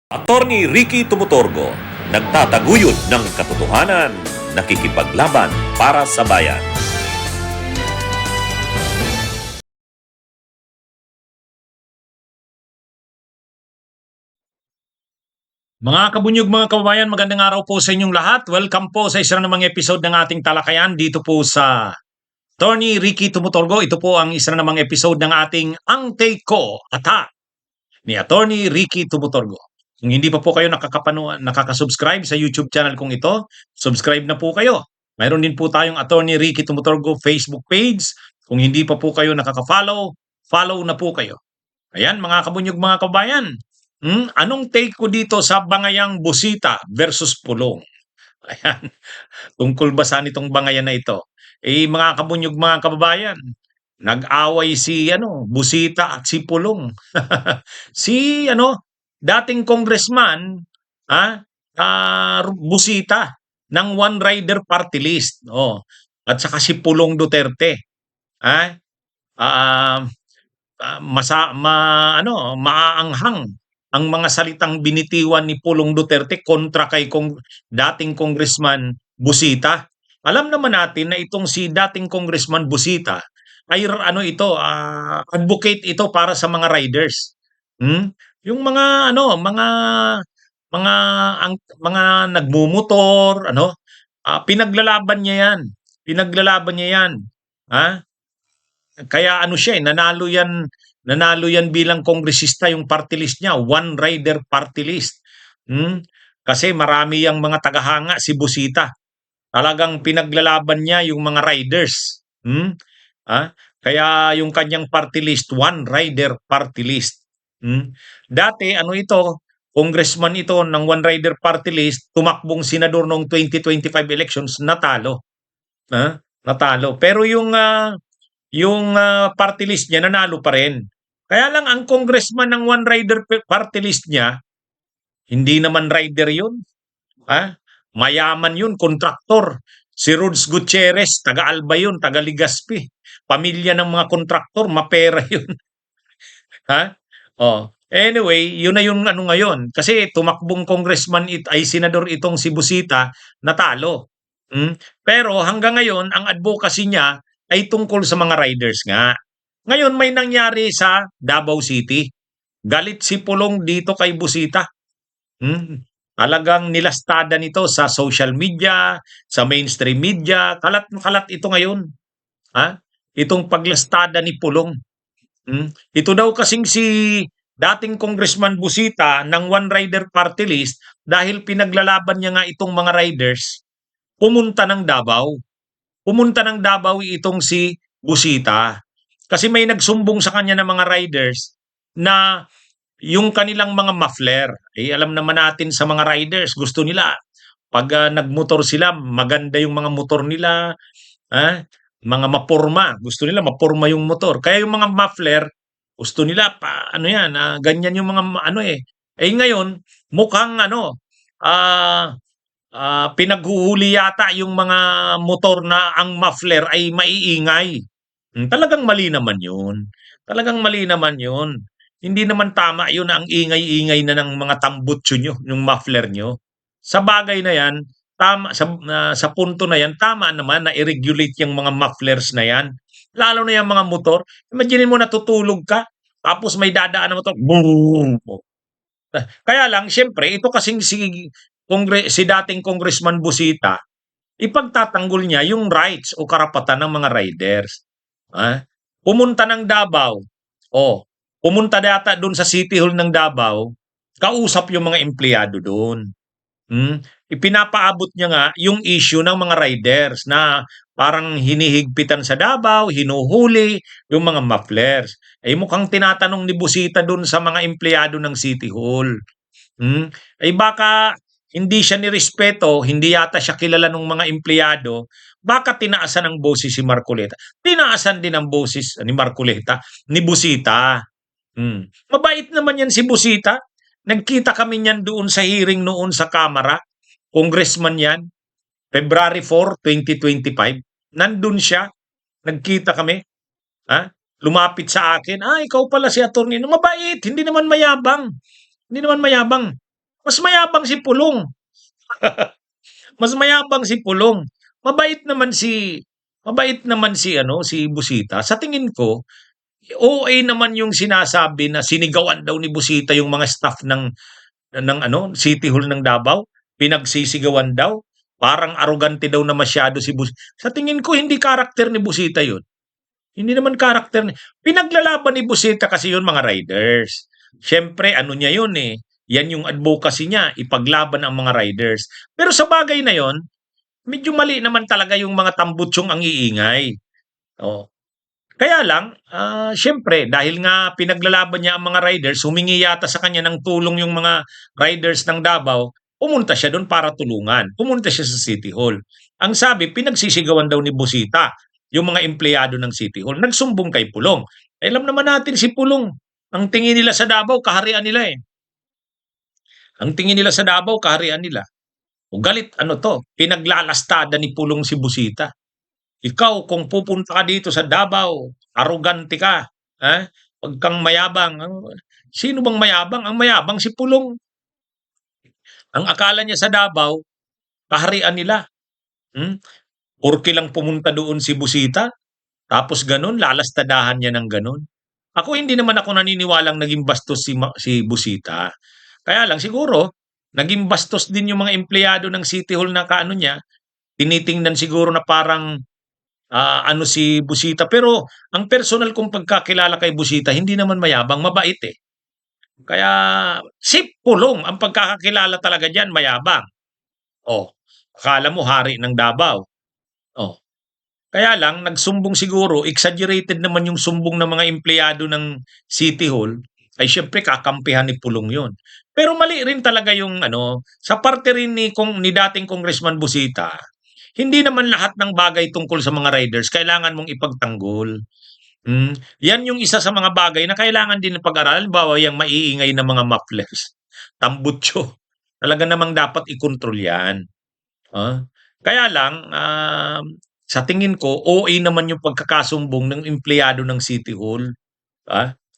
Attorney Ricky Tumutorgo, nagtataguyod ng katotohanan, nakikipaglaban para sa bayan. Mga kabunyog, mga kababayan, magandang araw po sa inyong lahat. Welcome po sa isa namang episode ng ating talakayan dito po sa Attorney Ricky Tumutorgo. Ito po ang isa namang episode ng ating Ang Take Ko Attack ni Attorney Ricky Tumutorgo. Kung hindi pa po kayo nakakasubscribe sa YouTube channel kong ito, subscribe na po kayo. Mayroon din po tayong Attorney Ricky Tumutorgo Facebook page. Kung hindi pa po kayo nakaka-follow, follow na po kayo. Ayan, mga kabunyog, mga kabayan. Anong take ko dito sa bangayang Busita versus Pulong? Ayan, tungkol ba saan itong bangayan na ito? Mga kabunyog, mga kababayan, nag-away si Busita at si Pulong. Si dating congressman, Busita ng One Rider Party List. Oh, at saka si Pulong Duterte. Ah, ah, maaanghang ang mga salitang binitiwan ni Pulong Duterte kontra kay dating congressman Busita. Alam naman natin na itong si dating congressman Busita ay advocate ito para sa mga riders. Yung mga nagmumotor, pinaglalaban niya 'yan. Pinaglalaban niya 'yan. Ha? Kaya nanalo yan bilang kongresista yung party list niya, one rider party list. Kasi marami yang mga tagahanga si Busita. Talagang pinaglalaban niya yung mga riders. Kaya yung kanyang party list, one rider party list. Dati congressman ito ng one rider party list, tumakbong senador noong 2025 elections, natalo. Natalo. Pero yung party list niya nanalo pa rin. Kaya lang ang congressman ng one rider party list niya, hindi naman rider yun. Mayaman yun, kontraktor. Si Rods Gutierrez, taga-Alba yun, taga-Ligaspi. Pamilya ng mga kontraktor, mapera yun. Anyway, yun na yung ngayon. Kasi tumakbong congressman ay senador itong si Busita, natalo. Pero hanggang ngayon, ang advocacy niya ay tungkol sa mga riders nga. Ngayon may nangyari sa Davao City. Galit si Pulong dito kay Busita. Talagang nilastada nito sa social media, sa mainstream media. Kalat ito ngayon. Itong paglastada ni Pulong. Ito daw kasing si dating congressman Busita ng One Rider Party List, dahil pinaglalaban niya nga itong mga riders, pumunta ng Davao. Pumunta ng Davao itong si Busita. Kasi may nagsumbong sa kanya ng mga riders na yung kanilang mga muffler. Alam naman natin sa mga riders, gusto nila pag nagmotor sila, maganda yung mga motor nila, mga mapurma. Gusto nila mapurma yung motor. Kaya yung mga muffler, gusto nila ganyan yung mga ngayon, mukhang pinaghuhuli yata yung mga motor na ang muffler ay maiingay. Talagang mali naman yun. Talagang mali naman yun. Hindi naman tama yun na ang ingay-ingay na ng mga tambutso nyo, yung muffler nyo. Sa bagay na yan, tama, sa punto na yan, tama naman na i-regulate yung mga mufflers na yan. Lalo na yung mga motor. Imagine mo natutulog ka, tapos may dadaan na motor. Boom! Kaya lang, siyempre, ito kasing si dating congressman Busita, ipagtatanggol niya yung rights o karapatan ng mga riders. Pumunta ng Davao, pumunta data doon sa City Hall ng Davao, kausap yung mga empleyado doon. Ipinapaabot niya nga yung issue ng mga riders na parang hinihigpitan sa Davao, hinuhuli yung mga mufflers. Mukhang tinatanong ni Busita doon sa mga empleyado ng City Hall. Baka hindi siya nirespeto, hindi yata siya kilala ng mga empleyado, baka tinaasan ng boses si Marcoleta. Tinaasan din ang boses ni Marcoleta, ni Busita. Mabait naman yan si Busita. Nagkita kami niyan doon sa hearing noon sa Kamara. Congressman yan. February 4, 2025. Nandun siya. Nagkita kami. Lumapit sa akin. Ikaw pala si attorney. Mabait. Hindi naman mayabang. Hindi naman mayabang. Mas mayabang si Pulong. Mas mayabang si Pulong. Mabait naman si Busita. Sa tingin ko, OA naman yung sinasabi na sinigawan daw ni Busita yung mga staff ng City Hall ng Davao. Pinagsisigawan daw. Parang arugante daw na masyado si Busita. Sa tingin ko, hindi karakter ni Busita yun. Hindi naman karakter ni pinaglalaban ni Busita kasi yun mga riders. Siyempre, ano niya yun eh. Yan yung advocacy niya, ipaglaban ang mga riders. Pero sa bagay na yon, medyo mali naman talaga yung mga tambutsyong ang iingay. Oh. Kaya lang, siyempre, dahil nga pinaglalaban niya ang mga riders, humingi yata sa kanya ng tulong yung mga riders ng Davao, pumunta siya doon para tulungan. Pumunta siya sa City Hall. Ang sabi, pinagsisigawan daw ni Busita yung mga empleyado ng City Hall. Nagsumbong kay Pulong. Alam naman natin si Pulong. Ang tingin nila sa Davao, kaharian nila eh. Ang tingin nila sa Davao, kaharian nila. O galit, pinaglalastada ni Pulong si Busita. Ikaw, kung pupunta ka dito sa Davao, arugante ka. Huwag kang mayabang. Sino bang mayabang? Ang mayabang si Pulong. Ang akala niya sa Davao, kaharian nila. Porke lang pumunta doon si Busita, tapos ganun, lalastadahan niya ng ganun. Ako hindi naman ako naniniwalang naging bastos si Busita. Kaya lang siguro, naging bastos din yung mga empleyado ng City Hall na kaano niya. Tinitingnan siguro na parang si Busita. Pero ang personal kong pagkakilala kay Busita, hindi naman mayabang, mabait eh. Kaya si Pulong, ang pagkakakilala talaga diyan, mayabang. Akala mo hari ng Davao. Kaya lang, nagsumbong siguro, exaggerated naman yung sumbong ng mga empleyado ng City Hall, ay syempre kakampihan ni Pulong yon. Pero mali rin talaga yung sa parte rin ni dating Congressman Busita, hindi naman lahat ng bagay tungkol sa mga riders kailangan mong ipagtanggol. Yan yung isa sa mga bagay na kailangan din pag-aralan. Bawa yung maiingay na mga mufflers, tambutso. Talaga namang dapat ikontrol yan. Kaya lang, sa tingin ko, OA naman yung pagkakasumbong ng empleyado ng City Hall.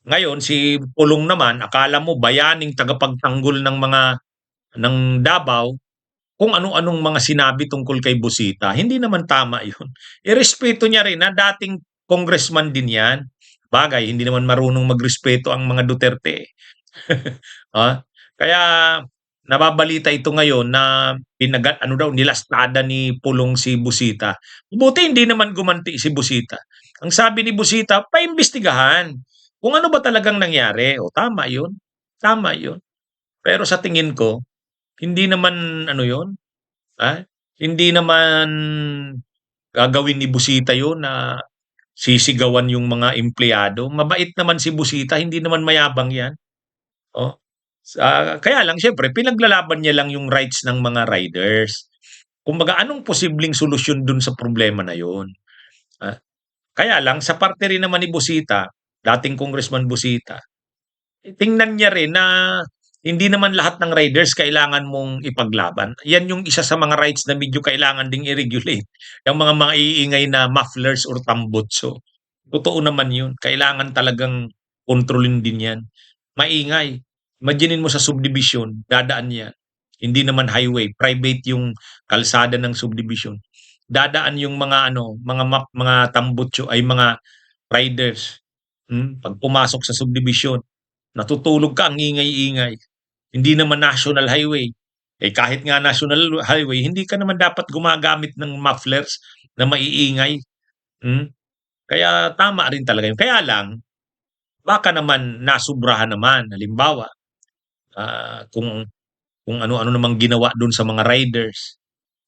Ngayon, si Pulong naman, akala mo bayaning tagapagtanggol ng Davao, kung ano-anong mga sinabi tungkol kay Busita. Hindi naman tama yun. Irespeto niya rin na dating congressman din yan. Bagay, hindi naman marunong magrespeto ang mga Duterte. Kaya nababalita ito ngayon na nilastada ni Pulong si Busita. Buti hindi naman gumanti si Busita. Ang sabi ni Busita, paimbestigahan. Kung ano ba talagang nangyari. Tama yun. Tama yun. Pero sa tingin ko, hindi naman hindi naman gagawin ni Busita yun na sisigawan yung mga empleyado. Mabait naman si Busita, hindi naman mayabang yan. Kaya lang, syempre, pinaglalaban niya lang yung rights ng mga riders. Kumbaga, anong posibleng solusyon dun sa problema na yun? Kaya lang, sa parte rin naman ni Busita, dating Congressman Busita, tingnan niya rin na hindi naman lahat ng riders kailangan mong ipaglaban. Yan yung isa sa mga rights na medyo kailangan ding i-regulate. Yung mga maiingay na mufflers or tambutso. Totoo naman yun. Kailangan talagang kontrolin din yan. Maingay. Imaginin mo sa subdivision, dadaan yan. Hindi naman highway, private yung kalsada ng subdivision. Dadaan yung mga tambutso ay mga riders. Pag pumasok sa subdivision, natutulog ka, ang ingay-ingay. Hindi naman national highway. Kahit nga national highway, hindi ka naman dapat gumagamit ng mufflers na maiingay. Kaya tama rin talaga yun. Kaya lang, baka naman nasubrahan naman. Halimbawa, kung ano-ano namang ginawa dun sa mga riders,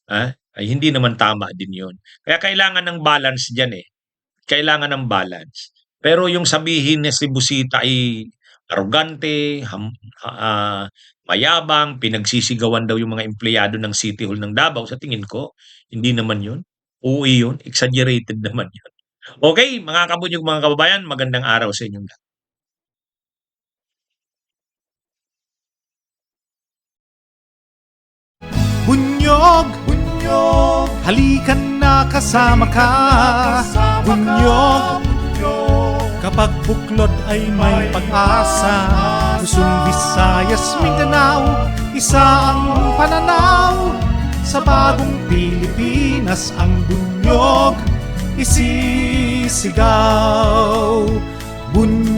ay hindi naman tama din yun. Kaya kailangan ng balance dyan eh. Kailangan ng balance. Pero yung sabihin na si Busita ay arugante, mayabang, pinagsisigawan daw yung mga empleyado ng City Hall ng Davao, sa tingin ko, hindi naman yun. Uwi yun, exaggerated naman yun. Okay, mga kabunyog, mga kababayan, magandang araw sa inyong lahat. Bunyog, bunyog, halikan na kasama ka. Bunyog, kapag buklod ay may pag-asa. Luzon, Visayas, Mindanao, isa ang pananaw sa bagong Pilipinas, ang bunyog isisigaw. Bunyog